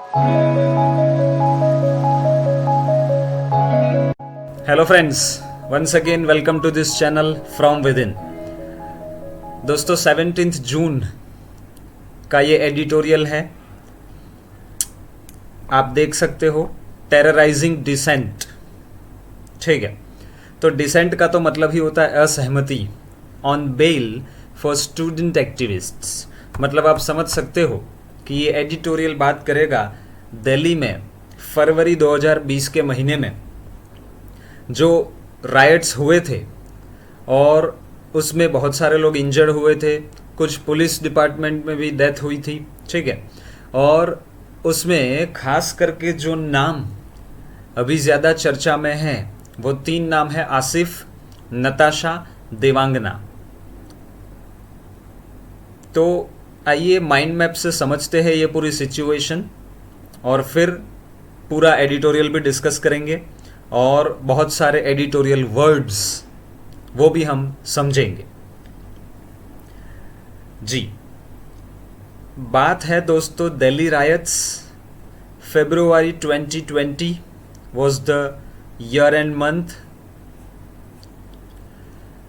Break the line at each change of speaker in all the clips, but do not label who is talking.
Hello friends, once again welcome to this channel from with in. दोस्तों 17 जून का ये editorial है, आप देख सकते हो, टेरराइजिंग डिसेंट। ठीक है, तो डिसेंट का तो मतलब ही होता है असहमति। On bail for student activists, मतलब आप समझ सकते हो कि ये एडिटोरियल बात करेगा दिल्ली में फरवरी 2020 के महीने में जो राइट्स हुए थे और उसमें बहुत सारे लोग इंजर्ड हुए थे, कुछ पुलिस डिपार्टमेंट में भी डेथ हुई थी। ठीक है, और उसमें खास करके जो नाम अभी ज़्यादा चर्चा में हैं वो 3 नाम है, आसिफ, नताशा, देवांगना। तो आइए माइंड मैप से समझते हैं ये पूरी सिचुएशन और फिर पूरा एडिटोरियल भी डिस्कस करेंगे और बहुत सारे एडिटोरियल वर्ड्स वो भी हम समझेंगे। जी, बात है दोस्तों Delhi rights. February 2020 was the year end month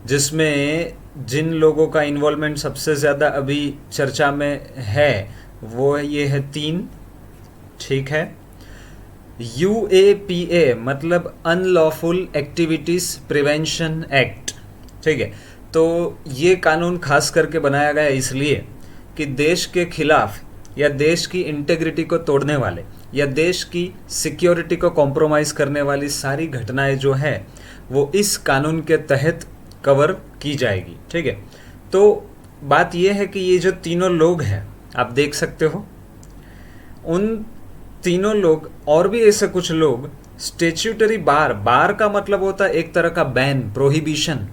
जिसमें जिन लोगों का इन्वॉल्वमेंट सबसे ज़्यादा अभी चर्चा में है वो ये है 3। ठीक है, UAPA मतलब अनलॉफुल एक्टिविटीज़ प्रिवेंशन एक्ट। ठीक है, तो ये कानून खास करके बनाया गया इसलिए कि देश के खिलाफ या देश की इंटेग्रिटी को तोड़ने वाले या देश की सिक्योरिटी को कॉम्प्रोमाइज़ करने वाली सारी घटनाएं जो है वो इस कानून के तहत कवर की जाएगी। ठीक है, तो बात यह है कि ये जो तीनों लोग हैं आप देख सकते हो, उन तीनों लोग और भी ऐसे कुछ लोग स्टेच्यूटरी बार का मतलब होता है एक तरह का बैन, प्रोहिबिशन,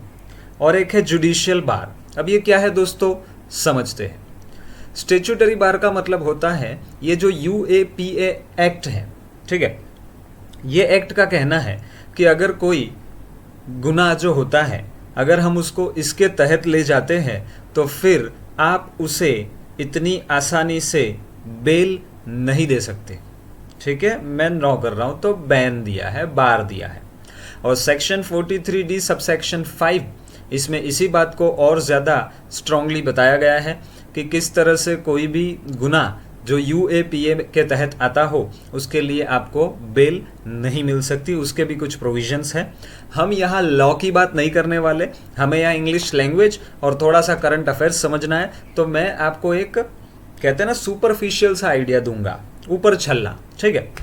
और एक है जुडिशियल बार। अब ये क्या है दोस्तों, समझते हैं। स्टेच्यूटरी बार का मतलब होता है ये जो UAPA एक्ट है। ठीक है, ये एक्ट का कहना है कि अगर कोई गुनाह जो होता है अगर हम उसको इसके तहत ले जाते हैं तो फिर आप उसे इतनी आसानी से बेल नहीं दे सकते। ठीक है, मैं ड्रॉ कर रहा हूं तो बैन दिया है, बार दिया है। और सेक्शन 43D सबसेक्शन 5 इसमें इसी बात को और ज़्यादा स्ट्रांगली बताया गया है कि किस तरह से कोई भी गुनाह जो UAPA के तहत आता हो उसके लिए आपको बेल नहीं मिल सकती, उसके भी कुछ प्रोविजंस हैं। हम यहाँ लॉ की बात नहीं करने वाले, हमें यहाँ इंग्लिश लैंग्वेज और थोड़ा सा करंट अफेयर्स समझना है, तो मैं आपको एक कहते हैं ना सुपरफिशियल सा आइडिया दूंगा, ऊपर छलना। ठीक है,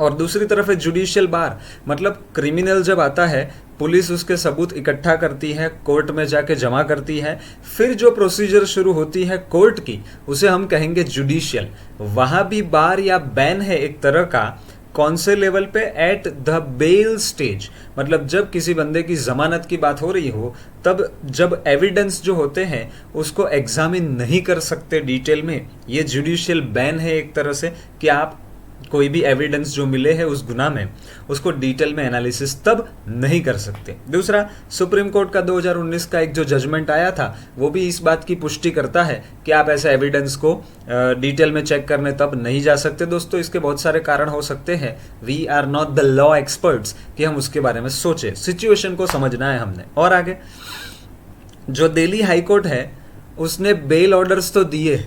और दूसरी तरफ है जुडिशियल बार, मतलब क्रिमिनल जब आता है पुलिस उसके सबूत इकट्ठा करती है, कोर्ट में जाके जमा करती है, फिर जो प्रोसीजर शुरू होती है कोर्ट की उसे हम कहेंगे जुडिशियल। वहाँ भी बार या बैन है एक तरह का। कौन से लेवल पे? एट द बेल स्टेज, मतलब जब किसी बंदे की जमानत की बात हो रही हो तब जब एविडेंस जो होते हैं उसको एग्जामिन नहीं कर सकते डिटेल में, ये जुडिशियल बैन है एक तरह से कि आप कोई भी एविडेंस जो मिले हैं उस गुनाह में उसको डिटेल में एनालिसिस तब नहीं कर सकते। दूसरा, सुप्रीम कोर्ट का 2019 का एक जो जजमेंट आया था वो भी इस बात की पुष्टि करता है कि आप ऐसे एविडेंस को डिटेल में चेक करने तब नहीं जा सकते। दोस्तों इसके बहुत सारे कारण हो सकते हैं, we are not the law experts कि हम उसके बारे में सोचे, सिचुएशन को समझना है हमने। और आगे जो दिल्ली हाई कोर्ट है उसने बेल ऑर्डर्स तो दिए,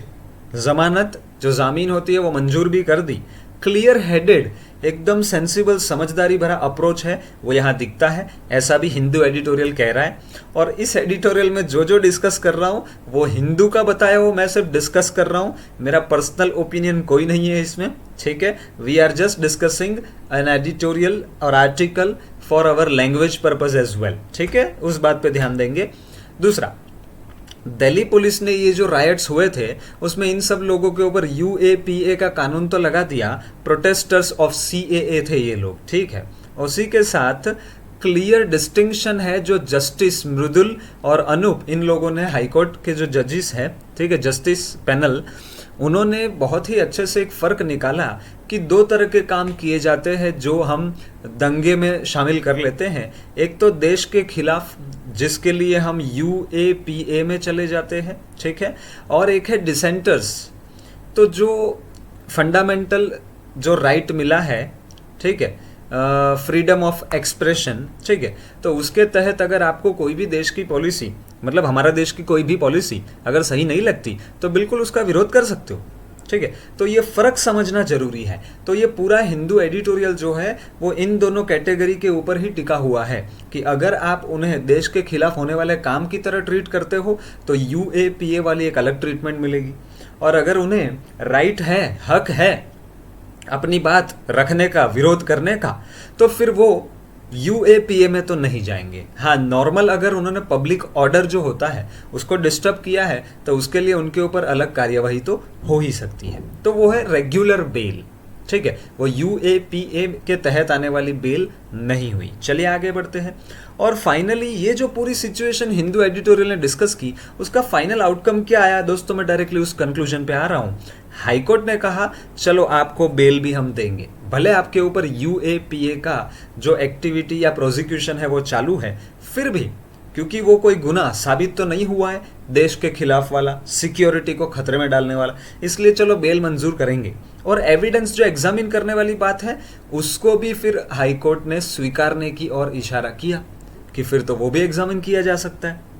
जमानत जो जामीन होती है वो मंजूर भी कर दी। क्लियर हेडेड, एकदम सेंसिबल, समझदारी भरा अप्रोच है वो यहाँ दिखता है, ऐसा भी हिंदू एडिटोरियल कह रहा है। और इस एडिटोरियल में जो जो डिस्कस कर रहा हूँ वो हिंदू का बताया हो, मैं सिर्फ डिस्कस कर रहा हूँ, मेरा पर्सनल ओपिनियन कोई नहीं है इसमें। ठीक है, we are just discussing an editorial और article for our language purpose as well. ठीक है, उस बात पे ध्यान देंगे। दूसरा, दिल्ली पुलिस ने ये जो राइट्स हुए थे उसमें इन सब लोगों के ऊपर UAPA का कानून तो लगा दिया, प्रोटेस्टर्स ऑफ CAA थे ये लोग। ठीक है, उसी के साथ क्लियर डिस्टिंक्शन है, जो जस्टिस मृदुल और अनूप इन लोगों ने, हाईकोर्ट के जो जजेस हैं, ठीक है, जस्टिस पैनल, उन्होंने बहुत ही अच्छे से एक फ़र्क निकाला कि 2 तरह के काम किए जाते हैं जो हम दंगे में शामिल कर लेते हैं। एक तो देश के खिलाफ जिसके लिए हम UAPA में चले जाते हैं, ठीक है, और एक है डिसेंटर्स, तो जो फंडामेंटल जो राइट मिला है, ठीक है, फ्रीडम ऑफ एक्सप्रेशन, ठीक है, तो उसके तहत अगर आपको कोई भी देश की पॉलिसी, मतलब हमारा देश की कोई भी पॉलिसी अगर सही नहीं लगती तो बिल्कुल उसका विरोध कर सकते हो, ठीक है। तो ये फर्क समझना जरूरी है। तो ये पूरा हिंदू एडिटोरियल जो है वो इन दोनों कैटेगरी के ऊपर ही टिका हुआ है कि अगर आप उन्हें देश के खिलाफ होने वाले काम की तरह ट्रीट करते हो तो यूएपीए वाली एक अलग ट्रीटमेंट मिलेगी, और अगर उन्हें राइट है, हक है अपनी बात रखने का, विरोध करने का, तो फिर वो यूएपीए में तो नहीं जाएंगे। हाँ, नॉर्मल अगर उन्होंने पब्लिक ऑर्डर जो होता है उसको डिस्टर्ब किया है तो उसके लिए उनके ऊपर अलग कार्यवाही तो हो ही सकती है, तो वो है रेगुलर बेल, ठीक है, वो यूएपीए के तहत आने वाली बेल नहीं हुई। चलिए आगे बढ़ते हैं। और फाइनली ये जो पूरी सिचुएशन हिंदू एडिटोरियल ने डिस्कस की, उसका फाइनल आउटकम क्या आया दोस्तों, मैं डायरेक्टली उस कंक्लूजन पे आ रहा हूं। हाईकोर्ट ने कहा चलो आपको बेल भी हम देंगे, भले आपके ऊपर यूएपीए का जो एक्टिविटी या प्रोसिक्यूशन है वो चालू है, फिर भी क्योंकि वो कोई गुनाह साबित तो नहीं हुआ है देश के खिलाफ वाला, सिक्योरिटी को खतरे में डालने वाला, इसलिए चलो बेल मंजूर करेंगे। और एविडेंस जो एग्जामिन करने वाली बात है उसको भी फिर हाईकोर्ट ने स्वीकारने की ओर इशारा किया कि फिर तो वो भी एग्जामिन किया जा सकता है।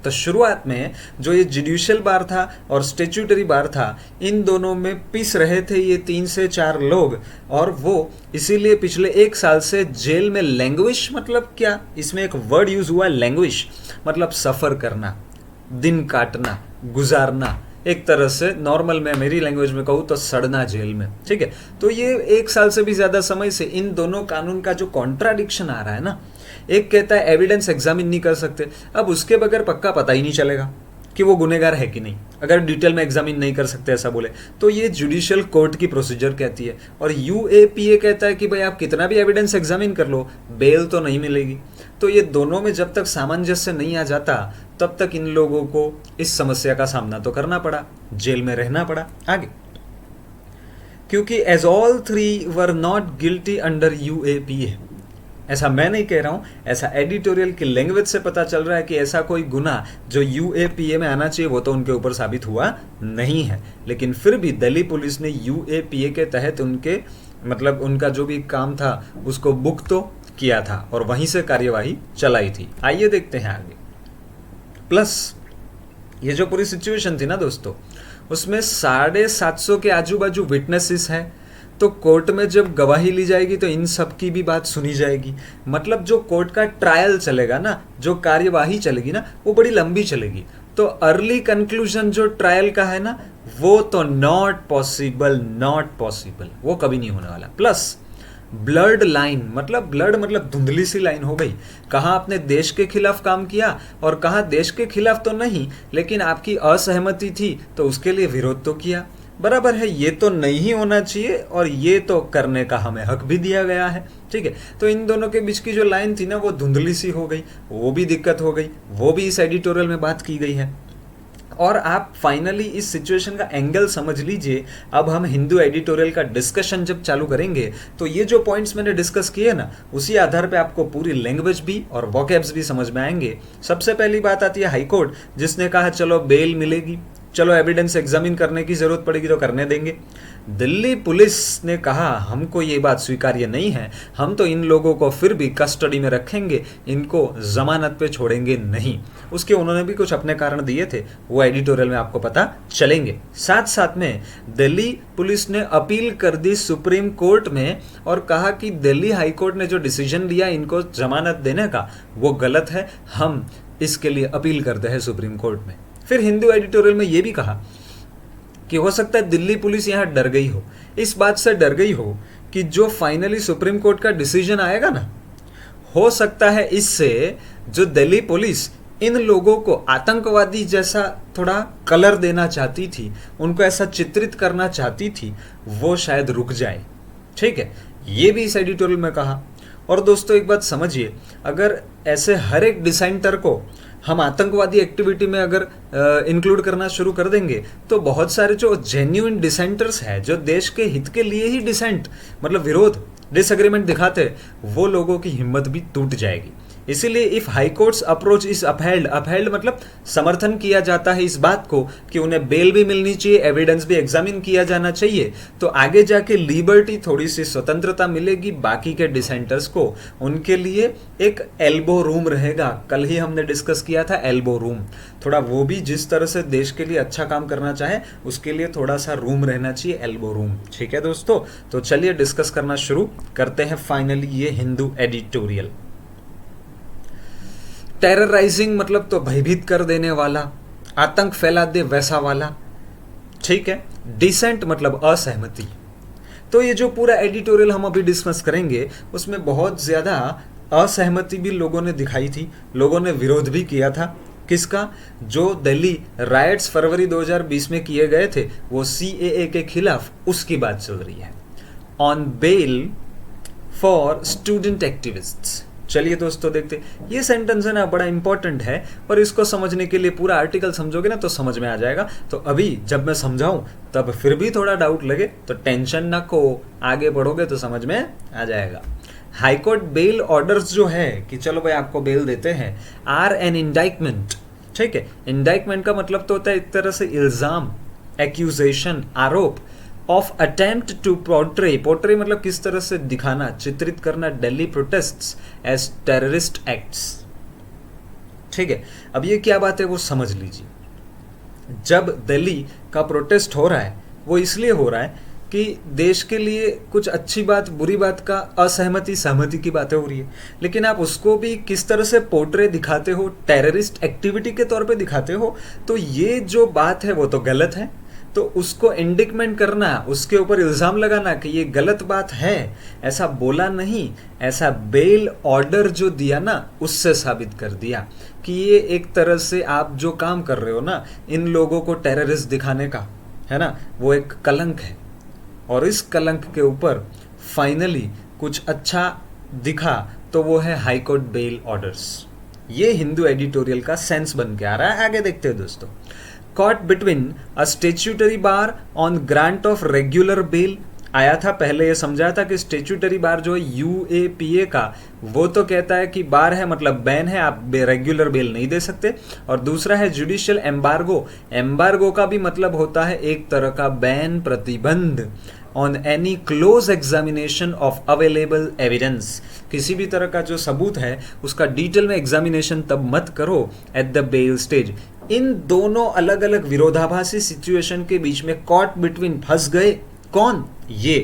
तो शुरुआत में जो ये जुडिशियल बार था और स्टेच्यूटरी बार था, इन दोनों में पिस रहे थे ये 3 से 4 लोग, और वो इसीलिए पिछले 1 साल से जेल में लैंग्विश, मतलब क्या, इसमें एक वर्ड यूज हुआ है लैंग्विश, मतलब सफ़र करना, दिन काटना, गुजारना, एक तरह से नॉर्मल में मेरी लैंग्वेज में कहूँ तो सड़ना जेल में, ठीक है। तो ये 1 साल से भी ज़्यादा समय से इन दोनों कानून का जो कॉन्ट्राडिक्शन आ रहा है ना, एक कहता है एविडेंस एग्जामिन नहीं कर सकते, अब उसके बगैर पक्का पता ही नहीं चलेगा कि वो गुनेगार है कि नहीं, अगर डिटेल में एग्जामिन नहीं कर सकते ऐसा बोले तो ये जुडिशियल कोर्ट की प्रोसीजर कहती है। और यूएपीए कहता है कि भाई आप कितना भी एविडेंस एग्जामिन कर लो, बेल तो नहीं मिलेगी। तो ये दोनों में जब तक सामंजस्य नहीं आ जाता तब तक इन लोगों को इस समस्या का सामना तो करना पड़ा, जेल में रहना पड़ा। आगे, क्योंकि as all 3 were not guilty under UAPA, ऐसा मैं नहीं कह रहा हूं, ऐसा एडिटोरियल की लैंग्वेज से पता चल रहा है कि ऐसा कोई गुनाह जो यूएपीए में आना चाहिए वो तो उनके ऊपर साबित हुआ नहीं है, लेकिन फिर भी दिल्ली पुलिस ने यूएपीए के तहत उनके, मतलब उनका जो भी काम था उसको बुक तो किया था और वहीं से कार्यवाही चलाई थी। आइए देखते हैं आगे। प्लस ये जो पूरी सिचुएशन थी ना दोस्तों, उसमें 750 के आजू बाजू विटनेसेस हैं, तो कोर्ट में जब गवाही ली जाएगी तो इन सब की भी बात सुनी जाएगी। मतलब जो कोर्ट का ट्रायल चलेगा ना, जो कार्यवाही चलेगी ना, वो बड़ी लंबी चलेगी। तो अर्ली कंक्लूजन जो ट्रायल का है ना, वो तो नॉट पॉसिबल, वो कभी नहीं होने वाला। प्लस ब्लड लाइन, मतलब ब्लड मतलब धुंधली सी लाइन हो गई, कहाँ आपने देश के खिलाफ काम किया और कहाँ देश के खिलाफ तो नहीं, लेकिन आपकी असहमति थी तो उसके लिए विरोध तो किया। बराबर है, ये तो नहीं होना चाहिए और ये तो करने का हमें हक भी दिया गया है, ठीक है। तो इन दोनों के बीच की जो लाइन थी ना वो धुंधली सी हो गई, वो भी दिक्कत हो गई, वो भी इस एडिटोरियल में बात की गई है। और आप फाइनली इस सिचुएशन का एंगल समझ लीजिए। अब हम हिंदू एडिटोरियल का डिस्कशन जब चालू करेंगे तो ये जो पॉइंट्स मैंने डिस्कस किए ना, उसी आधार पे आपको पूरी लैंग्वेज भी और वोकैब्स भी समझ में आएंगे। सबसे पहली बात आती है हाईकोर्ट, जिसने कहा चलो बेल मिलेगी, चलो एविडेंस एग्जामिन करने की जरूरत पड़ेगी तो करने देंगे। दिल्ली पुलिस ने कहा हमको ये बात स्वीकार्य नहीं है, हम तो इन लोगों को फिर भी कस्टडी में रखेंगे, इनको जमानत पे छोड़ेंगे नहीं। उसके उन्होंने भी कुछ अपने कारण दिए थे, वो एडिटोरियल में आपको पता चलेंगे। साथ साथ में दिल्ली पुलिस ने अपील कर दी सुप्रीम कोर्ट में और कहा कि दिल्ली हाई कोर्ट ने जो डिसीजन लिया इनको जमानत देने का वो गलत है, हम इसके लिए अपील करते हैं सुप्रीम कोर्ट में। फिर हिंदू एडिटोरियल में ये भी कहा कि हो सकता है दिल्ली पुलिस यहाँ डर गई हो, इस बात से डर गई हो कि जो फाइनली सुप्रीम कोर्ट का डिसीजन आएगा ना, हो सकता है इससे जो दिल्ली पुलिस इन लोगों को आतंकवादी जैसा थोड़ा कलर देना चाहती थी, उनको ऐसा चित्रित करना चाहती थी, वो शायद रुक जाए। ठीक है, ये भी इस एडिटोरियल में कहा। और दोस्तों एक बात समझिए, अगर ऐसे हर एक डिसेंटर को हम आतंकवादी एक्टिविटी में अगर इंक्लूड करना शुरू कर देंगे तो बहुत सारे जो जेन्युइन डिसेंटर्स हैं, जो देश के हित के लिए ही डिसेंट मतलब विरोध डिसएग्रीमेंट दिखाते, वो लोगों की हिम्मत भी टूट जाएगी। इसीलिए if high courts approach is upheld, upheld मतलब समर्थन किया जाता है इस बात को कि उन्हें बेल भी मिलनी चाहिए, एविडेंस भी एग्जामिन किया जाना चाहिए, तो आगे जाके लिबर्टी, थोड़ी सी स्वतंत्रता मिलेगी बाकी के डिसेंटर्स को, उनके लिए एक एल्बो रूम रहेगा। कल ही हमने डिस्कस किया था एल्बो रूम, थोड़ा वो भी जिस तरह से देश के लिए अच्छा काम करना चाहे उसके लिए थोड़ा सा रूम रहना चाहिए, एल्बो रूम। ठीक है दोस्तों, तो चलिए डिस्कस करना शुरू करते हैं फाइनली ये हिंदू एडिटोरियल। टेरराइजिंग मतलब तो भयभीत कर देने वाला, आतंक फैला दे वैसा वाला। ठीक है, डिसेंट मतलब असहमति। तो ये जो पूरा एडिटोरियल हम अभी डिस्कस करेंगे उसमें बहुत ज्यादा असहमति भी लोगों ने दिखाई थी, लोगों ने विरोध भी किया था। किसका? जो दिल्ली राइट्स फरवरी 2020 में किए गए थे वो CAA के खिलाफ, उसकी बात चल रही है। On bail for student activists. चलिए दोस्तों देखते, ये सेंटेंस है ना बड़ा इंपॉर्टेंट है और इसको समझने के लिए पूरा आर्टिकल समझोगे ना तो समझ में आ जाएगा। तो अभी जब मैं समझाऊं तब फिर भी थोड़ा डाउट लगे तो टेंशन ना को, आगे बढ़ोगे तो समझ में आ जाएगा। हाईकोर्ट बेल ऑर्डर्स जो है कि चलो भाई आपको बेल देते हैं, आर एन इंडाइटमेंट। ठीक है, इंडाइटमेंट का मतलब तो होता है एक तरह से इल्जाम, एक्यूजेशन, आरोप of attempt to portray, portray मतलब किस तरह से दिखाना, चित्रित करना Delhi protests as terrorist acts. ठीक है, अब ये क्या बात है वो समझ लीजिए। जब दिल्ली का प्रोटेस्ट हो रहा है वो इसलिए हो रहा है कि देश के लिए कुछ अच्छी बात बुरी बात का असहमति सहमति की बातें हो रही है, लेकिन आप उसको भी किस तरह से पोर्ट्रे दिखाते हो, टेररिस्ट एक्टिविटी के तौर पे दिखाते हो, तो ये जो बात है वो तो गलत है। तो उसको इंडिक्मेंट करना, उसके ऊपर इल्जाम लगाना कि ये गलत बात है, ऐसा बोला नहीं, ऐसा बेल ऑर्डर जो दिया ना उससे साबित कर दिया कि ये एक तरह से आप जो काम कर रहे हो ना इन लोगों को टेररिस्ट दिखाने का, है ना, वो एक कलंक है। और इस कलंक के ऊपर फाइनली कुछ अच्छा दिखा तो वो है हाई कोर्ट बेल ऑर्डर्स। ये हिंदू एडिटोरियल का सेंस बन के आ रहा है। आगे देखते हैं दोस्तों। Caught between a statutory bar on grant of regular bell आया था, पहले ये समझाया था कि स्टेच्यूटरी बार जो है UAPA का वो तो कहता है कि बार है मतलब बैन है, आप रेगुलर बेल नहीं दे सकते। और दूसरा है जुडिशियल एम्बार्गो, एम्बार्गो का भी मतलब होता है एक तरह का बैन, प्रतिबंध on any close examination of available evidence, किसी भी तरह का जो सबूत है उसका डिटेल में एग्जामिनेशन तब मत करो एट द बेल स्टेज। इन दोनों अलग अलग विरोधाभासी सिचुएशन के बीच में कॉट बिटवीन फंस गए कौन? ये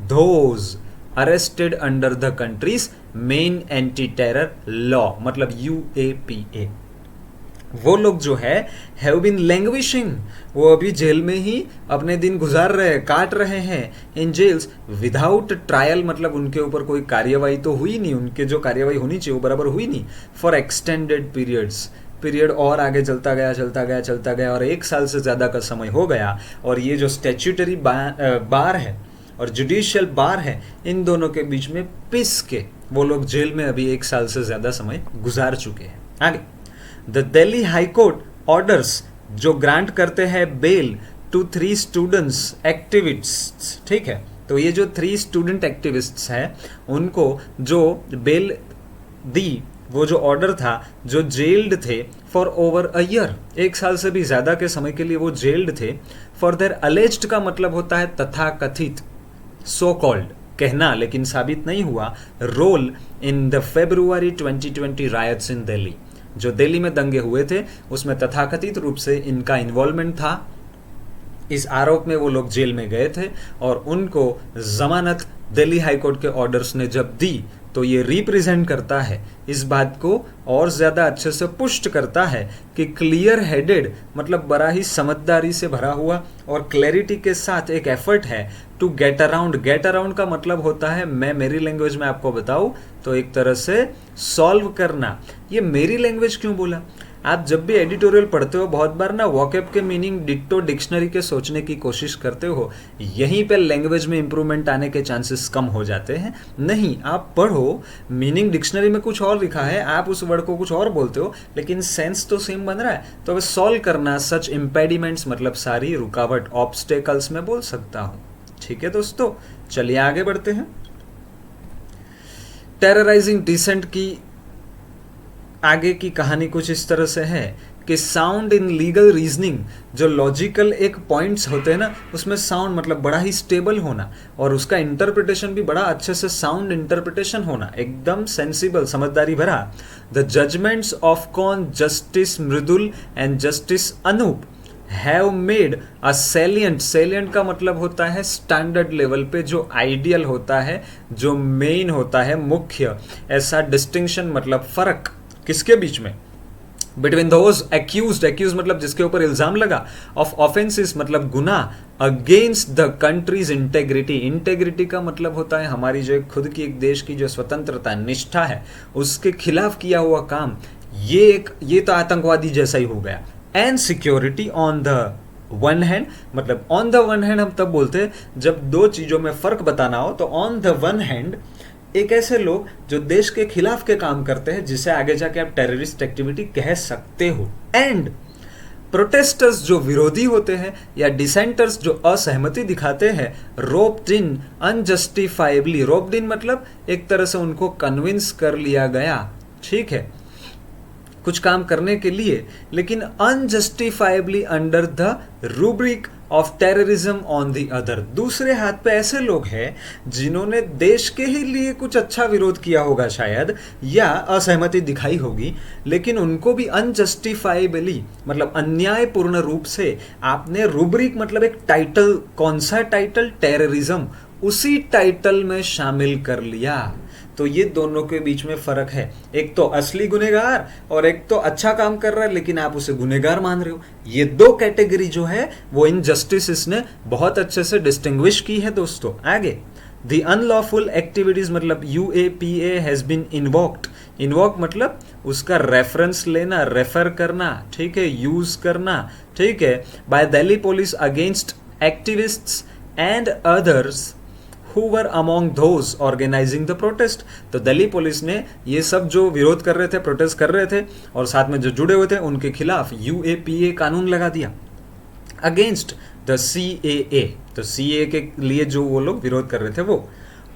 those arrested under the countries main anti terror law मतलब UAPA। वो लोग जो है हैव बीन लैंग्विशिंग, वो अभी जेल में ही अपने दिन गुजार रहे, काट रहे हैं इन जेल्स विदाउट ट्रायल, मतलब उनके ऊपर कोई कार्यवाही तो हुई नहीं, उनके जो कार्यवाही होनी चाहिए वो बराबर हुई नहीं, फॉर एक्सटेंडेड पीरियड्स, पीरियड और आगे चलता गया और 1 साल से ज़्यादा का समय हो गया। और ये जो स्टैट्यूटरी बार है और जुडिशियल बार है इन दोनों के बीच में पिस के वो लोग जेल में अभी 1 साल से ज़्यादा समय गुजार चुके हैं। आगे the Delhi high court orders जो ग्रांट करते हैं बेल टू 3 स्टूडेंट्स एक्टिविस्ट्स। ठीक है, तो ये जो 3 स्टूडेंट एक्टिविस्ट्स हैं उनको जो बेल दी, वो जो ऑर्डर था, जो जेल्ड थे फॉर ओवर अ ईयर, 1 साल से भी ज्यादा के समय के लिए वो जेल्ड थे, फॉर देयर अलेज्ड का मतलब होता है तथाकथित, सो कॉल्ड कहना लेकिन साबित नहीं हुआ, role in the February 2020 riots in Delhi, जो दिल्ली में दंगे हुए थे उसमें तथाकथित रूप से इनका इन्वॉल्वमेंट था। इस आरोप में वो लोग जेल में गए थे और उनको जमानत दिल्ली हाईकोर्ट के ऑर्डर्स ने जब दी तो ये रिप्रेजेंट करता है, इस बात को और ज्यादा अच्छे से पुष्ट करता है कि क्लियर हेडेड मतलब बड़ा ही समझदारी से भरा हुआ और क्लैरिटी के साथ एक एफर्ट है to get around. Get around का मतलब होता है, मैं मेरी लैंग्वेज में आपको बताऊं तो एक तरह से सॉल्व करना। ये मेरी लैंग्वेज क्यों बोला? आप जब भी एडिटोरियल पढ़ते हो बहुत बार ना वॉकैब के मीनिंग डिट्टो डिक्शनरी के सोचने की कोशिश करते हो, यहीं पे लैंग्वेज में इंप्रूवमेंट आने के चांसेस कम हो जाते हैं। नहीं, आप पढ़ो, मीनिंग डिक्शनरी में कुछ और लिखा है, आप उस वर्ड को कुछ और बोलते हो लेकिन सेंस तो सेम बन रहा है। तो अब सॉल्व करना, सच इम्पेडिमेंट्स मतलब सारी रुकावट, ऑब्स्टेकल्स में बोल सकता हूँ। ठीक है दोस्तों, चलिए आगे बढ़ते हैं। टेरराइजिंग डिसेंट की आगे की कहानी कुछ इस तरह से है कि साउंड इन लीगल रीजनिंग, जो लॉजिकल एक पॉइंट्स होते हैं ना, उसमें साउंड मतलब बड़ा ही स्टेबल होना, और उसका इंटरप्रिटेशन भी बड़ा अच्छे से साउंड इंटरप्रिटेशन होना, एकदम सेंसिबल, समझदारी भरा। द जजमेंट्स ऑफ कौन, justice Mridul and justice Anoop have made a salient, salient का मतलब होता है स्टैंडर्ड लेवल पे जो आइडियल होता है, जो मेन होता है, मुख्य, ऐसा डिस्टिंक्शन मतलब फर्क किसके बीच में, बिटवीन दोज एक्यूज्ड, एक्यूज मतलब जिसके ऊपर इल्जाम लगा, ऑफ ऑफेंसेस मतलब गुनाह, against the countries integrity, integrity का मतलब होता है हमारी जो खुद की एक देश की जो स्वतंत्रता निष्ठा है उसके खिलाफ किया हुआ काम, ये तो आतंकवादी जैसा ही हो गया। And security on the one hand, मतलब ऑन द वन हैंड हम तब बोलते हैं जब दो चीजों में फर्क बताना हो, तो ऑन द वन हैंड एक ऐसे लोग जो देश के खिलाफ के काम करते हैं जिसे आगे जाके आप टेररिस्ट एक्टिविटी कह सकते हो, एंड प्रोटेस्टर्स जो विरोधी होते हैं या डिसेंटर्स जो असहमति दिखाते हैं, रोप्ड इन अनजस्टिफाइबली, रोप्ड इन मतलब एक तरह से उनको कन्विंस कर लिया गया, ठीक है, कुछ काम करने के लिए, लेकिन unjustifiably under the rubric of terrorism on the other, दूसरे हाथ पे ऐसे लोग हैं जिन्होंने देश के ही लिए कुछ अच्छा विरोध किया होगा शायद, या असहमति दिखाई होगी, लेकिन उनको भी अनजस्टिफाइबली मतलब अन्यायपूर्ण रूप से आपने रूब्रिक मतलब एक टाइटल, कौन सा टाइटल, टेररिज्म, उसी टाइटल में शामिल कर लिया। तो ये दोनों के बीच में फर्क है, एक तो असली गुनहगार और एक तो अच्छा काम कर रहा है लेकिन आप उसे गुनहगार मान रहे हो। ये दो कैटेगरी जो है वो इन जस्टिस ने बहुत अच्छे से डिस्टिंग्विश की है दोस्तों। आगे, द अनलॉफुल एक्टिविटीज मतलब UAPA has been invoked, invoke मतलब उसका रेफरेंस लेना, रेफर करना, ठीक है, यूज करना, ठीक है, by Delhi police against activists and others who were among those organizing the protest। तो दिल्ली पुलिस ने ये सब जो विरोध कर रहे थे, प्रोटेस्ट कर रहे थे और साथ में जो जुड़े हुए थे उनके खिलाफ UAPA कानून लगा दिया अगेंस्ट द CAA। तो CAA के लिए जो वो लोग विरोध कर रहे थे वो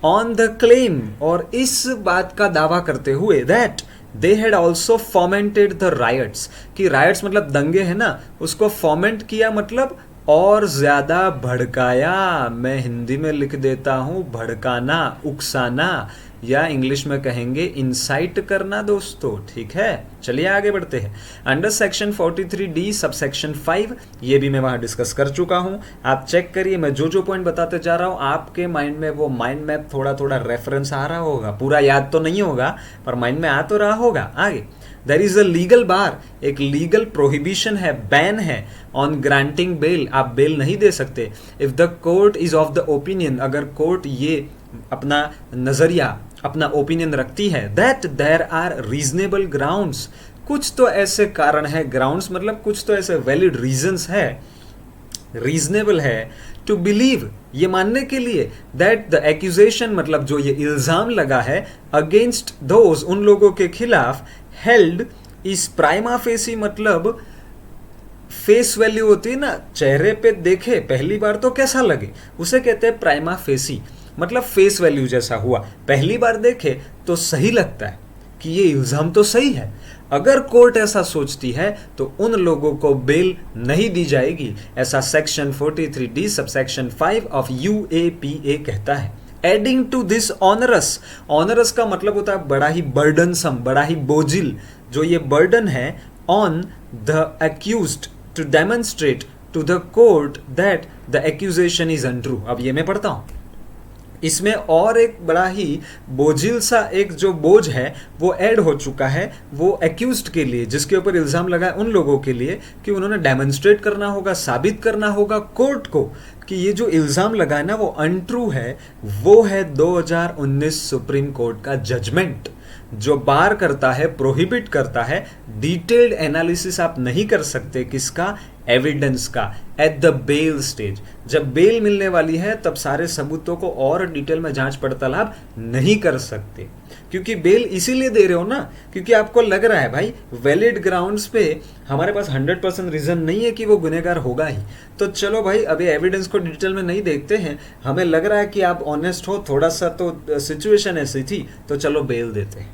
ऑन द क्लेम, और इस बात का दावा करते हुए that they had also fermented the rights, कि राइट्स मतलब दंगे है ना, उसको फॉर्मेंट किया मतलब और ज्यादा भड़काया। मैं हिंदी में लिख देता हूं, भड़काना, उकसाना, या इंग्लिश में कहेंगे इंसाइट करना दोस्तों, ठीक है। चलिए आगे बढ़ते हैं। Under section 43D sub section 5, ये भी मैं वहां डिस्कस कर चुका हूं, आप चेक करिए। मैं जो जो पॉइंट बताते जा रहा हूं आपके माइंड में वो माइंड मैप थोड़ा थोड़ा रेफरेंस आ रहा होगा, पूरा याद तो नहीं होगा पर माइंड में आ तो रहा होगा। आगे, there is a legal bar, एक लीगल प्रोहिबिशन है, बैन है ऑन ग्रांटिंग बेल, आप बेल नहीं दे सकते। If the court is of the opinion, अगर कोर्ट ये अपना नजरिया, अपना ओपिनियन रखती है that there are reasonable grounds, कुछ तो ऐसे कारण है, ग्राउंड्स मतलब कुछ तो ऐसे वैलिड रीजंस है, रीजनेबल है, टू बिलीव, ये मानने के लिए, दैट द एक्यूजेशन मतलब जो ये इल्जाम लगा है अगेंस्ट दोज, उन लोगों के खिलाफ, हेल्ड इस प्राइमा फेसी मतलब फेस वैल्यू होती है ना, चेहरे पे देखे पहली बार तो कैसा लगे, उसे कहते हैं प्राइमा फेसी, मतलब फेस वैल्यू जैसा हुआ, पहली बार देखे तो सही लगता है कि ये इल्जाम तो सही है। अगर कोर्ट ऐसा सोचती है तो उन लोगों को बेल नहीं दी जाएगी, ऐसा section 43D sub section 5 of UAPA कहता है। Adding to this onerous, onerous का मतलब होता है बड़ा ही बर्डनसम, बड़ा ही बोझिल, जो ये बर्डन है on the accused to demonstrate to the court that the accusation is untrue. अब ये मैं पढ़ता हूं, इसमें और एक बड़ा ही बोझिल सा एक जो बोझ है वो ऐड हो चुका है, वो एक्यूज्ड के लिए, जिसके ऊपर इल्जाम लगा है, उन लोगों के लिए कि उन्होंने डेमोन्स्ट्रेट करना होगा, साबित करना होगा कोर्ट को कि ये जो इल्जाम लगा है ना वो अनट्रू है। वो है 2019 सुप्रीम कोर्ट का जजमेंट, जो बार करता है, प्रोहिबिट करता है, डिटेल्ड एनालिसिस आप नहीं कर सकते किसका, एविडेंस का, एट द बेल स्टेज। जब बेल मिलने वाली है तब सारे सबूतों को और डिटेल में जांच पड़ताल आप नहीं कर सकते, क्योंकि बेल इसीलिए दे रहे हो ना क्योंकि आपको लग रहा है भाई वैलिड ग्राउंड्स पे हमारे पास 100% रीजन नहीं है कि वो गुनहगार होगा ही, तो चलो भाई अभी एविडेंस को डिटेल में नहीं देखते हैं, हमें लग रहा है कि आप ऑनेस्ट हो, थोड़ा सा तो सिचुएशन ऐसी थी तो चलो बेल देते हैं।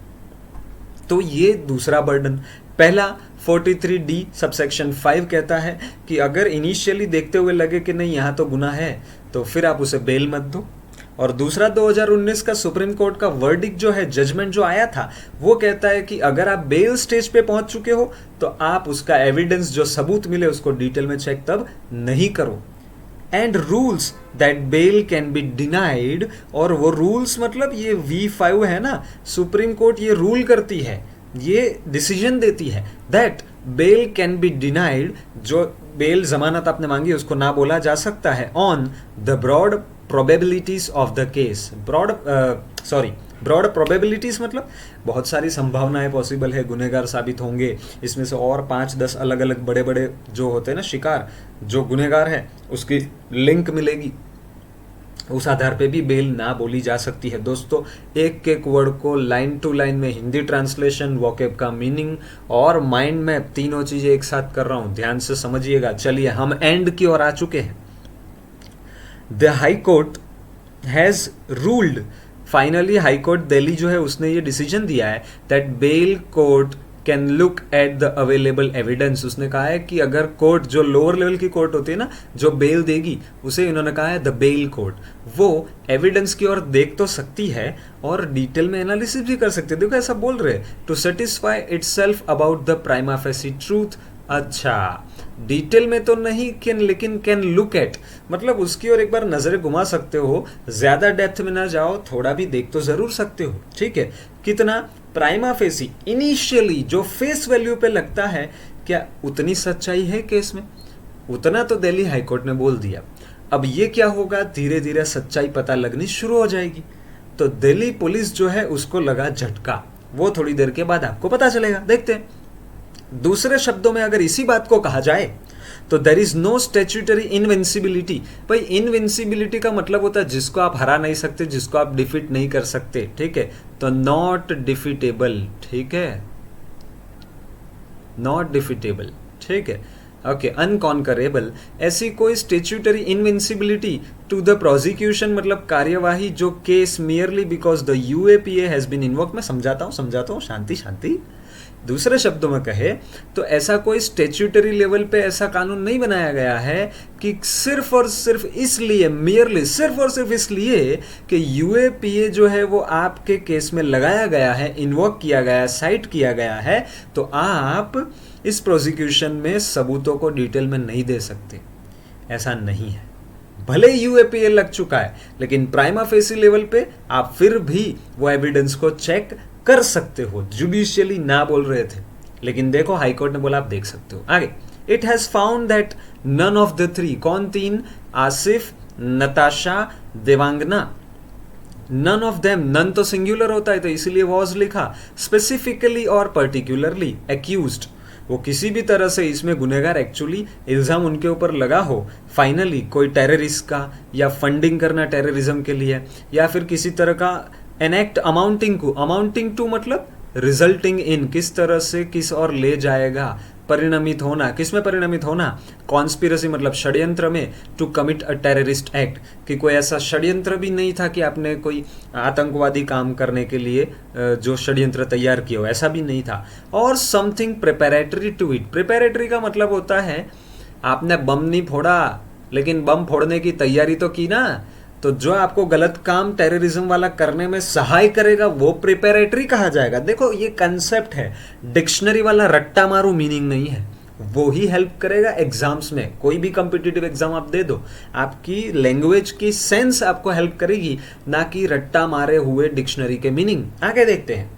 तो ये दूसरा बर्डन। पहला 43D सबसेक्शन 5 कहता है कि अगर इनिशियली देखते हुए लगे कि नहीं यहाँ तो गुनाह है, तो फिर आप उसे बेल मत दो। और दूसरा 2019 का सुप्रीम कोर्ट का वर्डिक्ट जो है, जजमेंट जो आया था, वो कहता है कि अगर आप बेल स्टेज पे पहुंच चुके हो तो आप उसका एविडेंस, जो सबूत मिले, उसको डिटेल में चेक तब नहीं करो। And rules that bail can be denied, और वो रूल्स मतलब ये V5 है ना, सुप्रीम कोर्ट ये रूल करती है, ये डिसीजन देती है that bail can be denied, जो बेल जमानत आपने मांगी उसको ना बोला जा सकता है on the broad probabilities of the case. Broad probabilities मतलब बहुत सारी संभावनाएं पॉसिबल है, गुनहगार साबित होंगे, इसमें से और 5-10 अलग अलग बड़े बड़े जो होते हैं ना शिकार, जो गुनहगार है उसकी लिंक मिलेगी, उस आधार पे भी बेल ना बोली जा सकती है। दोस्तों, एक एक वर्ड को लाइन टू लाइन में हिंदी ट्रांसलेशन, वोकैब का मीनिंग और माइंड मैप, तीनों चीजें एक साथ कर रहा हूं, ध्यान से समझिएगा। चलिए हम एंड की ओर आ चुके हैं। The high court has ruled, finally high court Delhi जो है उसने ये डिसीजन दिया है that bail court can look at the available evidence. उसने कहा है कि अगर कोर्ट, जो लोअर लेवल की कोर्ट होती है ना, जो बेल देगी, उसे इन्होंने कहा है द बेल कोर्ट, वो एविडेंस की ओर देख तो सकती है और डिटेल में एनालिसिस भी कर सकती है। देखो ऐसा बोल रहे to satisfy itself about the prima facie truth. अच्छा, डिटेल में तो नहीं लेकिन कैन लुक एट मतलब उसकी ओर एक बार नजरें घुमा सकते हो, ज्यादा डेप्थ में ना जाओ, थोड़ा भी देख तो जरूर सकते हो। ठीक है, कितना? प्राइमा फेसी, इनिशियली जो फेस वैल्यू पे लगता है, क्या उतनी सच्चाई है केस में? उतना तो दिल्ली हाईकोर्ट ने बोल दिया। अब ये क्या होगा, धीरे धीरे सच्चाई पता लगनी शुरू हो जाएगी। तो दिल्ली पुलिस जो है उसको लगा झटका, वो थोड़ी देर के बाद आपको पता चलेगा, देखते हैं। दूसरे शब्दों में अगर इसी बात को कहा जाए तो there is no statutory invincibility. भाई इनविंसिबिलिटी का मतलब होता है जिसको आप हरा नहीं सकते, जिसको आप डिफीट नहीं कर सकते। ठीक है, तो नॉट डिफीटेबल। ठीक है, नॉट डिफीटेबल। ठीक है, ओके, अनकॉन्करेबल, ऐसी कोई statutory invincibility to the prosecution मतलब कार्यवाही जो case merely because the UAPA has been invoked. मैं समझाता हूं, शांति शांति। दूसरे शब्दों में कहे तो ऐसा कोई स्टैट्यूटरी लेवल पे ऐसा कानून नहीं बनाया गया है कि सिर्फ और सिर्फ इसलिए, मियरली सिर्फ और सिर्फ इसलिए कि यूएपीए जो है वो आपके केस में लगाया गया है, इन्वोक किया गया है, साइट किया गया है, तो आप इस प्रोसिक्यूशन में सबूतों को डिटेल में नहीं दे सकते। ऐसा नहीं है। भले यूएपीए लग चुका है लेकिन प्राइमा फेसी लेवल पे आप फिर भी वो एविडेंस को चेक कर सकते हो। जुडिशियली ना बोल रहे थे, लेकिन देखो हाईकोर्ट ने बोला आप देख सकते हो। आगे, it has found that none of the three, कौन तीन? Asif, Natasha, Devangana, none of them, none तो सिंगुलर होता है तो इसीलिए वॉज लिखा, स्पेसिफिकली और पर्टिकुलरली एक्यूज्ड, वो किसी भी तरह से इसमें गुनहगार एक्चुअली इल्जाम उनके ऊपर लगा हो, फाइनली कोई टेररिस्ट का या फंडिंग करना टेररिज्म के लिए या फिर किसी तरह का एन एक्ट अमाउंटिंग टू मतलब रिजल्टिंग इन, किस तरह से किस और ले जाएगा, परिणमित होना, किस में परिणमित होना? कॉन्स्पिरेसी मतलब षड्यंत्र में, to commit a terrorist act, कि कोई ऐसा षड्यंत्र भी नहीं था कि आपने कोई आतंकवादी काम करने के लिए जो षड्यंत्र तैयार किया हो, ऐसा भी नहीं था। और something preparatory to it, preparatory का मतलब होता है आपने बम नहीं फोड़ा लेकिन बम फोड़ने की तैयारी तो की ना, तो जो आपको गलत काम टेररिज्म वाला करने में सहाय करेगा वो प्रिपेरेटरी कहा जाएगा। देखो ये कंसेप्ट है, डिक्शनरी वाला रट्टा मारू मीनिंग नहीं है, वो ही हेल्प करेगा एग्जाम्स में। कोई भी कॉम्पिटिटिव एग्जाम आप दे दो, आपकी लैंग्वेज की सेंस आपको हेल्प करेगी, ना कि रट्टा मारे हुए डिक्शनरी के मीनिंग। आगे देखते हैं।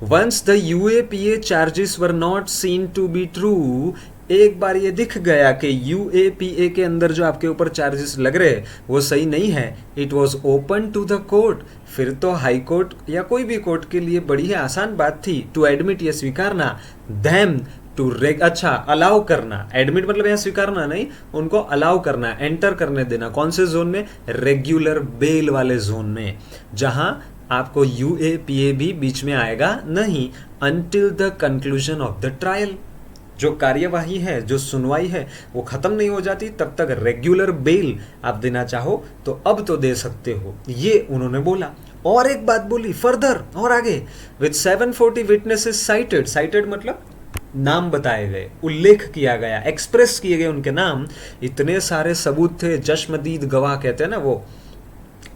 Once the UAPA charges were not seen to be true, एक बार ये दिख गया कि यूएपीए के अंदर जो आपके ऊपर चार्जेस लग रहे हैं वो सही नहीं है, it was open to the court, फिर तो हाई कोर्ट या कोई भी कोर्ट के लिए बड़ी ही आसान बात थी टू एडमिट, ये स्वीकारना, देम टू अच्छा अलाउ करना, एडमिट मतलब यहाँ स्वीकारना नहीं, उनको अलाउ करना, एंटर करने देना। कौन से जोन में? रेगुलर बेल वाले जोन में, जहां आपको यूएपीए भी बीच में आएगा नहीं, until the conclusion of the trial. जो कार्यवाही है, जो सुनवाई है वो खत्म नहीं हो जाती तब तक रेगुलर बेल आप देना चाहो तो अब तो दे सकते हो, ये उन्होंने बोला। और एक बात बोली फर्दर और आगे, विथ 740 विटनेसेस साइटेड, साइटेड मतलब नाम बताए गए, उल्लेख किया गया, एक्सप्रेस किए गए उनके नाम, इतने सारे सबूत थे, चश्मदीद गवाह कहते हैं ना वो,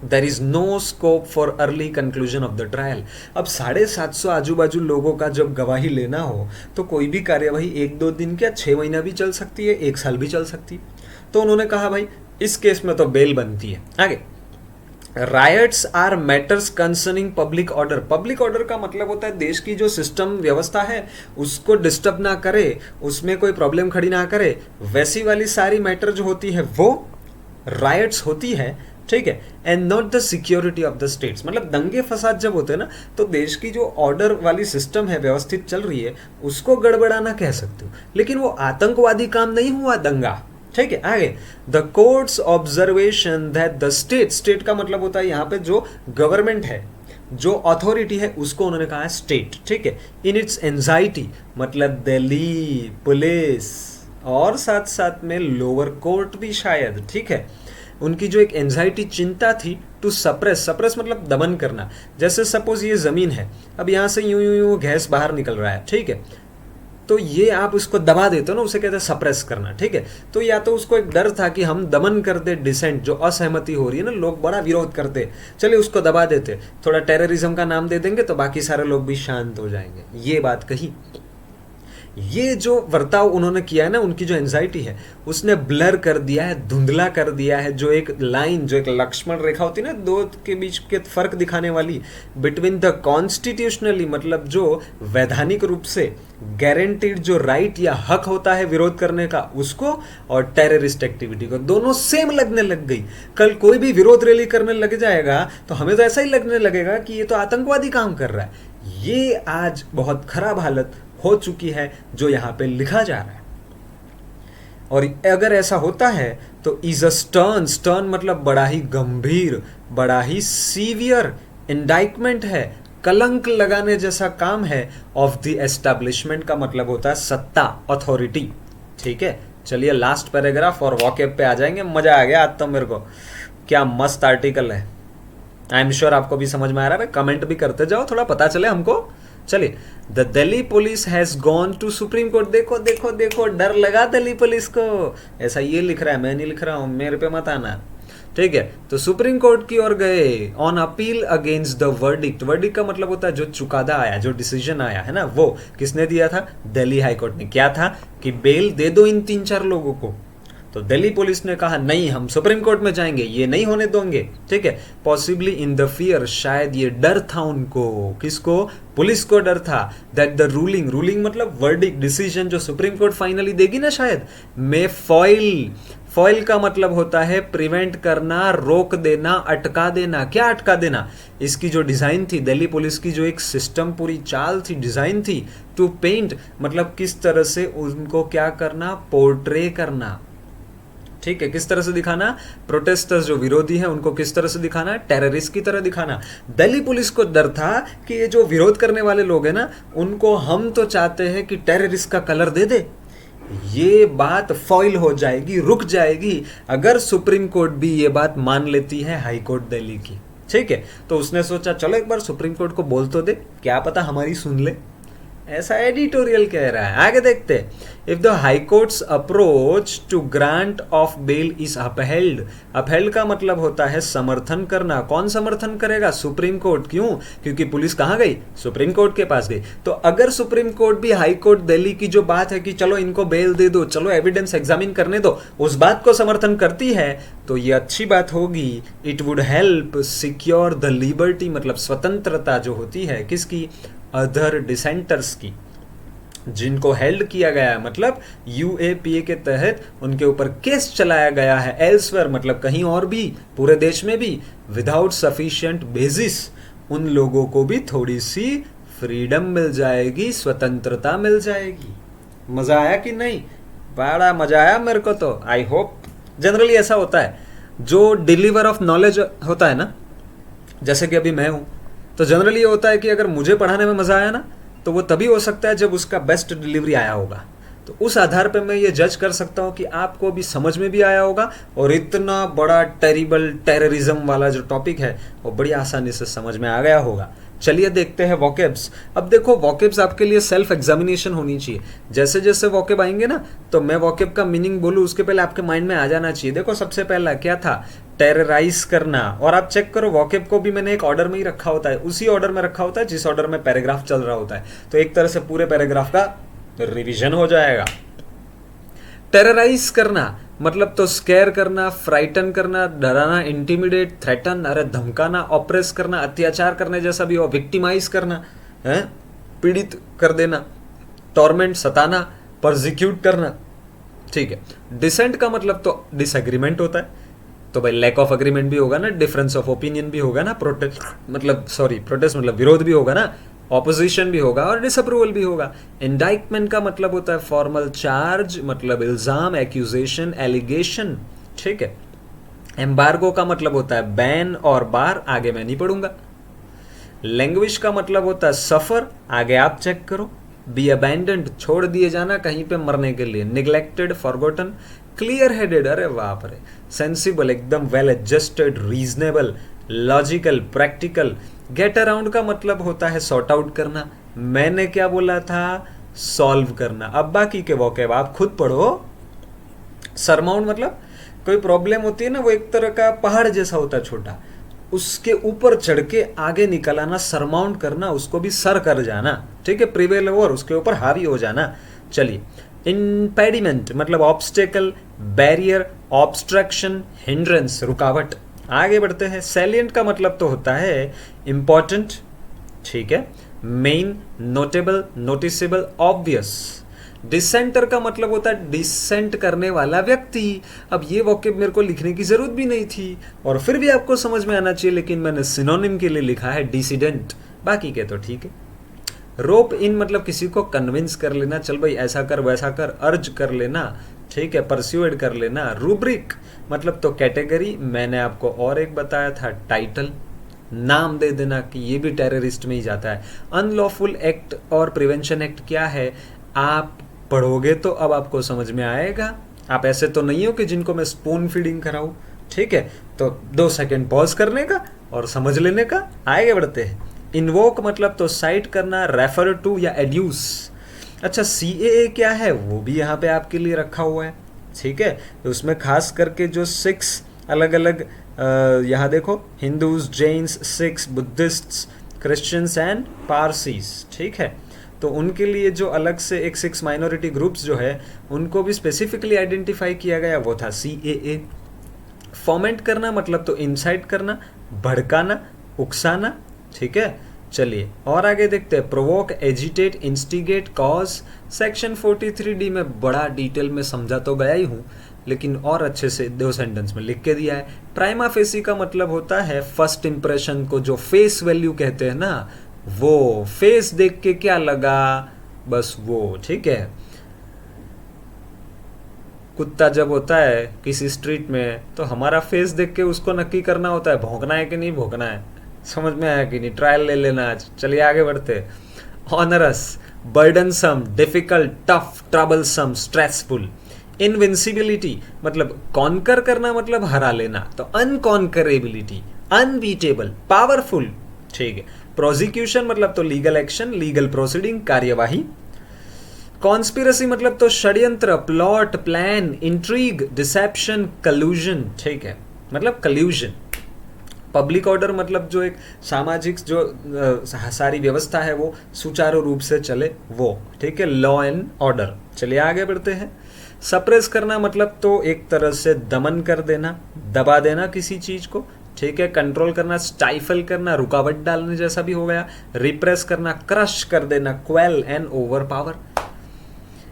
there is no scope for early conclusion of the trial. अब 750 आजू बाजू लोगों का जब गवाही लेना हो तो कोई भी कार्यवाही 1-2 दिन क्या 6 महीना भी चल सकती है, 1 साल भी चल सकती है। तो उन्होंने कहा भाई इस केस में तो बेल बनती है। आगे, rights are matters concerning public order. Public order का मतलब होता है देश की जो सिस्टम व्यवस्था है उसको डिस्टर्ब ना करे, उसमें कोई प्रॉब्लम खड़ी ना करे, वैसी वाली सारी मैटर जो होती है वो राइट्स होती है, ठीक है। And not the security of the states, मतलब दंगे फसाद जब होते हैं ना तो देश की जो ऑर्डर वाली सिस्टम है व्यवस्थित चल रही है उसको गड़बड़ाना कह सकते हो, लेकिन वो आतंकवादी काम नहीं हुआ दंगा, ठीक है। आगे, the courts observation that the state, state का मतलब होता है यहाँ पे जो गवर्नमेंट है, जो अथॉरिटी है उसको उन्होंने कहा है स्टेट, ठीक है। इन इट्स एंजाइटी मतलब दिल्ली पुलिस और साथ साथ में लोअर कोर्ट भी शायद, ठीक है, उनकी जो एक एंजाइटी चिंता थी टू सप्रेस, सप्रेस मतलब दमन करना। जैसे सपोज ये जमीन है, अब यहाँ से यूं यूं यूं गैस बाहर निकल रहा है, ठीक है, तो ये आप उसको दबा देते हो ना, उसे कहते हैं सप्रेस करना, ठीक है। तो या तो उसको एक डर था कि हम दमन कर दे डिसेंट, जो असहमति हो रही है ना, लोग बड़ा विरोध करते, चलिए उसको दबा देते, थोड़ा टेररिज्म का नाम दे देंगे तो बाकी सारे लोग भी शांत हो जाएंगे, ये बात कही। ये जो वर्ताव उन्होंने किया है ना, उनकी जो एंजाइटी है उसने ब्लर कर दिया है, धुंधला कर दिया है, जो एक लाइन, जो एक लक्ष्मण रेखा होती है ना दो के बीच के फर्क दिखाने वाली, बिटवीन द कॉन्स्टिट्यूशनली मतलब जो वैधानिक रूप से गारंटीड जो राइट या हक होता है विरोध करने का उसको, और टेररिस्ट एक्टिविटी को, दोनों सेम लगने लग गई। कल कोई भी विरोध रैली करने लग जाएगा तो हमें तो ऐसा ही लगने लगेगा कि ये तो आतंकवादी काम कर रहा है। ये आज बहुत खराब हालत हो चुकी है जो यहाँ पे लिखा जा रहा है। और अगर ऐसा होता है तो इज अ स्टर्न, स्टर्न मतलब बड़ा ही गंभीर, बड़ा ही सीवियर इंडाइटमेंट है, कलंक लगाने जैसा काम है ऑफ द एस्टैब्लिशमेंट का मतलब होता है सत्ता, अथॉरिटी, ठीक है। चलिए लास्ट पैराग्राफ और वॉकअप पे आ जाएंगे। मजा आ गया आज तो मेरे को, क्या मस्त आर्टिकल है। आई एम श्योर आपको भी समझ में आ रहा है, कमेंट भी करते जाओ, थोड़ा पता चले हमको। चलिए, the Delhi police has gone to supreme court. देखो देखो देखो, डर लगा दिल्ली पुलिस को, ऐसा ये लिख रहा है, मैं नहीं लिख रहा हूं, मेरे पे मत आना, ठीक है। तो सुप्रीम कोर्ट की ओर गए on appeal against the verdict. Verdict का मतलब होता है जो चुकादा आया, जो डिसीजन आया है ना, वो किसने दिया था? दिल्ली हाई कोर्ट ने। क्या था कि बेल दे दो इन 3-4 लोगों को। तो दिल्ली पुलिस ने कहा नहीं, हम सुप्रीम कोर्ट में जाएंगे, ये नहीं होने देंगे, ठीक है। पॉसिबली इन द फियर, शायद ये डर था उनको, किसको? पुलिस को डर था, दैट द रूलिंग, रूलिंग मतलब वर्डिक्ट, डिसीजन जो सुप्रीम कोर्ट फाइनली देगी ना शायद, में फॉइल, फॉइल का मतलब होता है प्रिवेंट करना, रोक देना, अटका देना। क्या अटका देना? इसकी जो डिजाइन थी दिल्ली पुलिस की, जो एक सिस्टम पूरी चाल थी, डिजाइन थी, टू पेंट मतलब किस तरह से उनको क्या करना, पोर्ट्रे करना, ठीक है, किस तरह से दिखाना, प्रोटेस्टर्स जो विरोधी हैं उनको किस तरह से दिखाना, टेररिस्ट की तरह दिखाना। दिल्ली पुलिस को डर था कि ये जो विरोध करने वाले लोग हैं ना, उनको हम तो चाहते हैं कि टेररिस्ट का कलर दे दे। ये बात फॉइल हो जाएगी, रुक जाएगी, अगर सुप्रीम कोर्ट भी ये बात मान लेती है हाई कोर्ट दिल्ली की, ठीक है। तो उसने सोचा चलो एक बार सुप्रीम कोर्ट को बोल तो दे, क्या पता हमारी सुन ले, ऐसा एडिटोरियल कह रहा है। आगे देखते हैं, if the high courts approach to grant of bail is upheld. Upheld का मतलब होता है समर्थन करना। कौन समर्थन करेगा? Supreme court. क्यों? क्योंकि पुलिस कहाँ गई? सुप्रीम कोर्ट के पास गई। तो अगर सुप्रीम कोर्ट भी हाई कोर्ट दिल्ली की जो बात है कि चलो इनको बेल दे दो, चलो एविडेंस एग्जामिन करने दो, उस बात को समर्थन करती है तो ये अच्छी बात होगी। It would help secure the liberty, मतलब स्वतंत्रता जो होती है किसकी? अदर डिसेंटर्स की, जिनको हेल्ड किया गया है, मतलब यूएपीए के तहत उनके ऊपर केस चलाया गया है, एल्सवेयर मतलब कहीं और भी, पूरे देश में भी, विदाउट सफिशिएंट बेसिस, उन लोगों को भी थोड़ी सी फ्रीडम मिल जाएगी, स्वतंत्रता मिल जाएगी। मजा आया कि नहीं? बड़ा मजा आया मेरे को तो, आई होप। जनरली ऐसा होता है, जो डिलीवर ऑफ नॉलेज होता है ना, जैसे कि अभी मैं हूं, तो जनरली ये होता है कि अगर मुझे पढ़ाने में मजा आया ना, तो वो तभी हो सकता है जब उसका बेस्ट डिलीवरी आया होगा। तो उस आधार पे मैं ये जज कर सकता हूँ कि आपको भी समझ में भी आया होगा और इतना बड़ा टेरिबल टेररिज्म वाला जो टॉपिक है वो बड़ी आसानी से समझ में आ गया होगा। चलिए देखते हैं वोकेब्स। अब देखो वोकेब्स आपके लिए सेल्फ एग्जामिनेशन होनी चाहिए। जैसे जैसे वोकेब आएंगे ना तो मैं वोकेब का मीनिंग बोलूँ उसके पहले आपके माइंड में आ जाना चाहिए। देखो सबसे पहला क्या था, टेरराइज करना। और आप चेक करो वोकेब को भी मैंने एक ऑर्डर में ही रखा होता है, उसी ऑर्डर में रखा होता है जिस ऑर्डर में पैराग्राफ चल रहा होता है, तो एक तरह से पूरे पैराग्राफ का रिवीजन हो जाएगा। टेरराइज करना मतलब तो स्केयर करना, फ्राइटन करना, डराना, इंटिमिडेट, थ्रेटन, अरे धमकाना, ऑप्रेस करना, अत्याचार करने जैसा भी हो, विक्टिमाइज करना है, पीड़ित कर देना, टॉर्मेंट सताना, परसिक्यूट करना। ठीक है। डिसेंट का मतलब तो डिसएग्रीमेंट होता है, तो भाई लैक ऑफ एग्रीमेंट भी होगा ना, डिफरेंस ऑफ ओपिनियन भी होगा ना, प्रोटेस्ट मतलब विरोध भी होगा ना, ऑपोजिशन भी होगा और डिसअप्रूवल भी होगा। इंडाइटमेंट का मतलब होता है फॉर्मल चार्ज, मतलब इल्जाम, एक्यूजेशन, एलिगेशन। ठीक है। एम्बार्गो का मतलब होता है बैन और बार, आगे मैं नहीं पढ़ूंगा। लैंग्वेज का मतलब होता है सफर, आगे आप चेक करो। बी अबैंडन्ड, छोड़ दिए जाना कहीं पे मरने के लिए। Neglected, forgotten. क्लियर हेडेड, अरे बाप रे। सेंसिबल, एकदम well adjusted, reasonable, logical, practical. Gate around का मतलब होता है सॉर्ट आउट करना। मैंने क्या बोला था, सॉल्व करना। अब बाकी के वोकैब आप खुद पढ़ो। सरमाउंट मतलब कोई प्रॉब्लम होती है ना, वो एक तरह का पहाड़ जैसा होता है छोटा, उसके ऊपर चढ़ के आगे निकल आना, सरमाउंट करना, उसको भी सर कर जाना। ठीक है। प्रिवेल ओवर, उसके ऊपर हावी हो जाना। चलिए। इम्पेडिमेंट मतलब ऑब्स्टेकल, बैरियर, ऑब्स्ट्रक्शन, हिंड्रेंस, रुकावट। आगे बढ़ते हैं। सैलिएंट का मतलब तो होता है इंपॉर्टेंट। ठीक है। Main, notable, noticeable, obvious. Dissenter का मतलब होता है डिसेंट करने वाला व्यक्ति। अब ये वोकैब मेरे को लिखने की जरूरत भी नहीं थी और फिर भी आपको समझ में आना चाहिए, लेकिन मैंने सिनोनिम के लिए लिखा है डिसिडेंट, बाकी के तो ठीक है। रोप इन मतलब किसी को कन्विंस कर लेना, चल भाई ऐसा कर वैसा कर, अर्ज कर लेना। ठीक है। परस्यूएड कर लेना। रूब्रिक मतलब तो कैटेगरी, मैंने आपको और एक बताया था टाइटल, नाम दे देना कि ये भी टेररिस्ट में ही जाता है। अनलॉफुल एक्ट और प्रिवेंशन एक्ट क्या है, आप पढ़ोगे तो अब आपको समझ में आएगा। आप ऐसे तो नहीं हो कि जिनको मैं स्पून फीडिंग कराऊं। ठीक है। तो 2 सेकंड पॉज करने का और समझ लेने का। आगे बढ़ते हैं। इन्वोक मतलब तो साइट करना, रेफर टू या एड्यूस। अच्छा, सीएए क्या है वो भी यहाँ पे आपके लिए रखा हुआ है। ठीक है। तो उसमें खास करके जो 6 अलग अलग यहाँ देखो, Hindus, Jains, Sikhs, Buddhists, Christians and Parsis. ठीक है। तो उनके लिए जो अलग से एक 6 माइनॉरिटी ग्रुप्स जो है उनको भी स्पेसिफिकली आइडेंटिफाई किया गया, वो था सीएए। फॉर्मेंट करना मतलब तो इंसाइट करना, भड़काना, उकसाना। ठीक है। चलिए और आगे देखते हैं। Provoke, agitate, instigate, cause. Section 43D में बड़ा डिटेल में समझा तो गया ही हूँ, लेकिन और अच्छे से 2 सेंटेंस में लिख के दिया है। प्राइमा फेसी का मतलब होता है फर्स्ट इंप्रेशन को, जो फेस वैल्यू कहते हैं ना, वो फेस देख के क्या लगा, बस वो। ठीक है। कुत्ता जब होता है किसी स्ट्रीट में तो हमारा फेस देख के उसको नक्की करना होता है, भौंकना है कि नहीं भौंकना है। समझ में आया कि नहीं, ट्रायल ले लेना आज। चलिए आगे बढ़ते। Onerous, burdensome, difficult, tough, troublesome, stressful. Invincibility मतलब कॉन्कर करना, मतलब हरा लेना, तो अनकॉन्करेबिलिटी, अनबीटेबल, पावरफुल। ठीक है। प्रोसिक्यूशन मतलब तो लीगल एक्शन, लीगल प्रोसीडिंग, कार्यवाही। कॉन्स्पिरसी मतलब तो षड्यंत्र, plot, plan, intrigue, deception, collusion. ठीक है। मतलब कल्यूजन। पब्लिक ऑर्डर मतलब जो एक सामाजिक जो सारी व्यवस्था है वो सुचारू रूप से चले, वो। ठीक है। Law and order. चलिए आगे बढ़ते हैं। सप्रेस करना मतलब तो एक तरह से दमन कर देना, दबा देना किसी चीज को। ठीक है। कंट्रोल करना, स्टाइफल करना, रुकावट डालने जैसा भी हो गया। रिप्रेस करना, क्रश कर देना, quail and over power.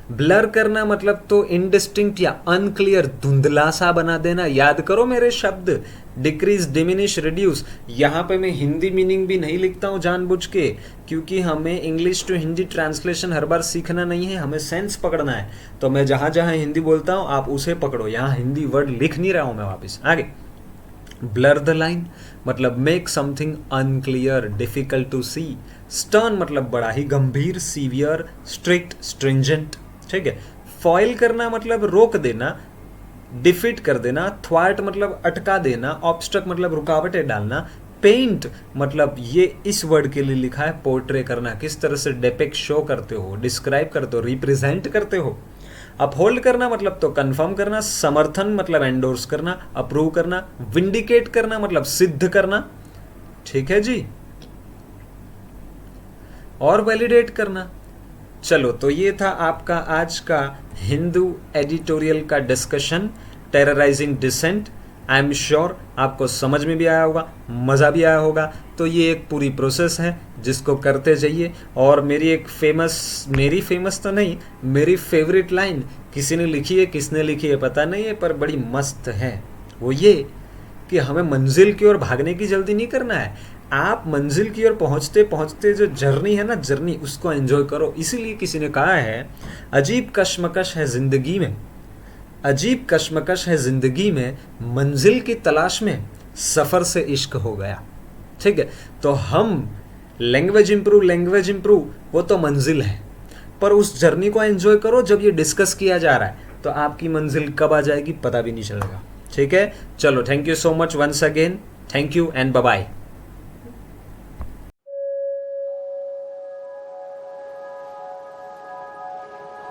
Blur करना मतलब तो इनडिस्टिंक्ट या अनक्लियर, धुंधला सा बना देना। याद करो मेरे शब्द, डिक्रीज, डिमिनिश, रिड्यूस। यहाँ पे मैं हिंदी मीनिंग भी नहीं लिखता हूँ जानबूझ के, क्योंकि हमें इंग्लिश टू हिंदी ट्रांसलेशन हर बार सीखना नहीं है, हमें सेंस पकड़ना है। तो मैं जहाँ जहाँ हिंदी बोलता हूँ आप उसे पकड़ो, यहाँ हिंदी वर्ड लिख नहीं रहा हूँ मैं वापस। आगे। ब्लर द लाइन मतलब make something unclear, difficult to see. Stern मतलब बड़ा ही गंभीर, सीवियर, स्ट्रिक्ट, स्ट्रिंजेंट। ठीक है। फॉइल करना मतलब रोक देना, डिफीट कर देना, थ्वाट मतलब अटका देना, ऑब्स्ट्रक्ट मतलब रुकावटें डालना, पेंट मतलब ये इस वर्ड के लिए लिखा है पोर्ट्रे करना, किस तरह से डिपिक्ट शो करते हो, डिस्क्राइब करते हो, रिप्रेजेंट करते हो। अपहोल्ड करना मतलब तो कंफर्म करना, समर्थन मतलब एंडोर्स करना, अप्रूव करना, विंडिकेट करना मतलब सिद्ध करना, ठीक है जी, और वैलिडेट करना। चलो, तो ये था आपका आज का हिंदू एडिटोरियल का discussion, terrorising dissent. I am sure आपको समझ में भी आया होगा, मज़ा भी आया होगा। तो ये एक पूरी प्रोसेस है जिसको करते जाइए। और मेरी फेमस तो नहीं, मेरी फेवरेट लाइन किसी ने लिखी है, किसने लिखी है पता नहीं है, पर बड़ी मस्त है। वो ये कि हमें मंजिल की ओर भागने की जल्दी नहीं करना है, आप मंजिल की ओर पहुंचते पहुंचते जो जर्नी है ना, जर्नी उसको एंजॉय करो। इसीलिए किसी ने कहा है, अजीब कश्मकश है जिंदगी में, अजीब कश्मकश है जिंदगी में, मंजिल की तलाश में सफ़र से इश्क हो गया। ठीक है, तो हम लैंग्वेज इंप्रूव वो तो मंजिल है, पर उस जर्नी को एंजॉय करो। जब ये डिस्कस किया जा रहा है तो आपकी मंजिल कब आ जाएगी पता भी नहीं चलेगा। ठीक है, चलो, thank you so much once again, thank you and bye bye.